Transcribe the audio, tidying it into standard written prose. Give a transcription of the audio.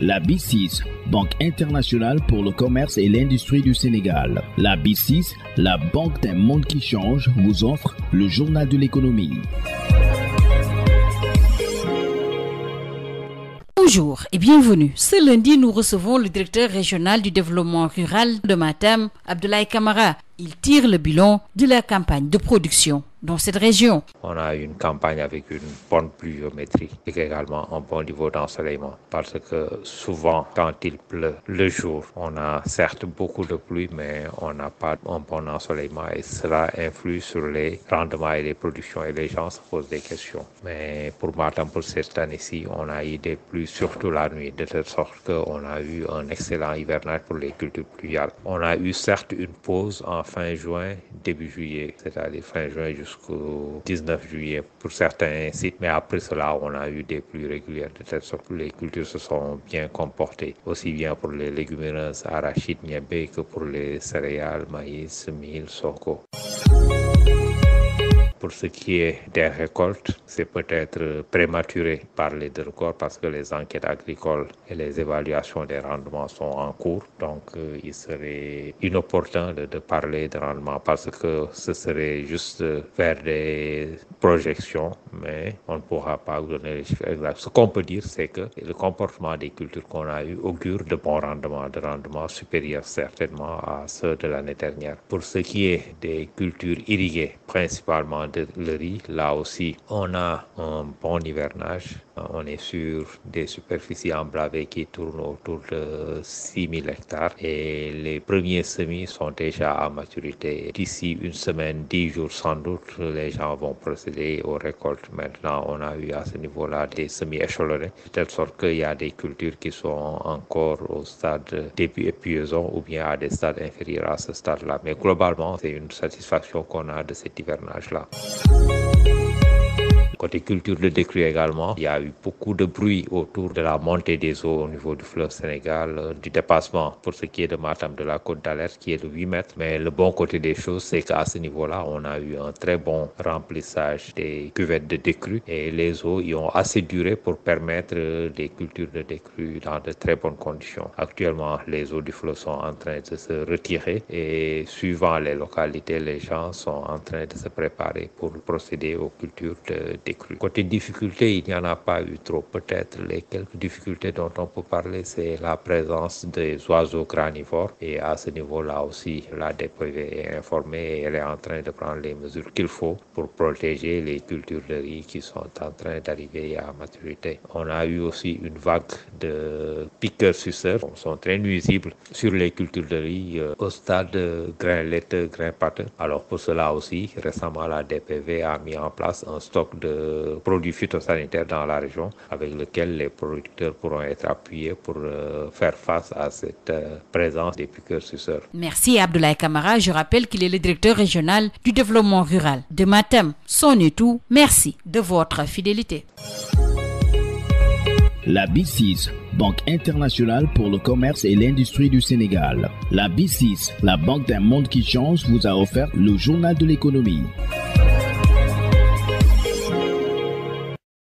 La BICIS, Banque internationale pour le commerce et l'industrie du Sénégal. La BICIS, la banque d'un monde qui change, vous offre le journal de l'économie. Bonjour et bienvenue. Ce lundi, nous recevons le directeur régional du développement rural de Matam, Abdoulaye Camara. Il tire le bilan de la campagne de production dans cette région. On a une campagne avec une bonne pluviométrie et également un bon niveau d'ensoleillement parce que souvent quand il pleut le jour, on a certes beaucoup de pluie mais on n'a pas un bon ensoleillement et cela influe sur les rendements et les productions et les gens se posent des questions. Mais pour Matam, pour cette année-ci, on a eu des pluies surtout la nuit de telle sorte qu'on a eu un excellent hivernage pour les cultures pluviales. On a eu certes une pause en fin juin, début juillet, c'est-à-dire fin juin jusqu'au 19 juillet pour certains sites, mais après cela, on a eu des pluies régulières de telle sorte que les cultures se sont bien comportées, aussi bien pour les légumineuses, arachides, niébé que pour les céréales, maïs, mil, sorgho. Pour ce qui est des récoltes, c'est peut-être prématuré de parler de record parce que les enquêtes agricoles et les évaluations des rendements sont en cours. Donc, il serait inopportun de parler de rendement parce que ce serait juste faire des projections, mais on ne pourra pas donner les chiffres exacts. Ce qu'on peut dire, c'est que le comportement des cultures qu'on a eu augure de bons rendements, de rendements supérieurs certainement à ceux de l'année dernière. Pour ce qui est des cultures irriguées, principalement de le riz, là aussi, on a un bon hivernage. On est sur des superficies emblavées qui tournent autour de 6000 hectares et les premiers semis sont déjà à maturité. D'ici une semaine, 10 jours sans doute, les gens vont procéder aux récoltes. Maintenant, on a eu à ce niveau-là des semis échelonnés, de telle sorte qu'il y a des cultures qui sont encore au stade début épuisant ou bien à des stades inférieurs à ce stade-là. Mais globalement, c'est une satisfaction qu'on a de cet hivernage-là. Côté culture de décrue également, il y a eu beaucoup de bruit autour de la montée des eaux au niveau du fleuve Sénégal, du dépassement pour ce qui est de Matam de la côte d'alerte qui est de 8 mètres. Mais le bon côté des choses, c'est qu'à ce niveau-là, on a eu un très bon remplissage des cuvettes de décrue et les eaux y ont assez duré pour permettre des cultures de décrue dans de très bonnes conditions. Actuellement, les eaux du fleuve sont en train de se retirer et suivant les localités, les gens sont en train de se préparer pour procéder aux cultures de décrue. Côté difficultés, il n'y en a pas eu trop. Peut-être les quelques difficultés dont on peut parler, c'est la présence des oiseaux granivores. Et à ce niveau-là aussi, la DPV est informée et elle est en train de prendre les mesures qu'il faut pour protéger les cultures de riz qui sont en train d'arriver à maturité. On a eu aussi une vague de piqueurs-suceurs qui sont très nuisibles sur les cultures de riz au stade grain laiteux, grain pâteux. Alors pour cela aussi, récemment, la DPV a mis en place un stock de produits phytosanitaires dans la région avec lequel les producteurs pourront être appuyés pour faire face à cette présence des piqueurs-suceurs. Merci Abdoulaye Camara. Je rappelle qu'il est le directeur régional du développement rural de Matam. C'en est tout. Merci de votre fidélité. La BICIS, Banque internationale pour le commerce et l'industrie du Sénégal. La BICIS, la banque d'un monde qui change, vous a offert le journal de l'économie.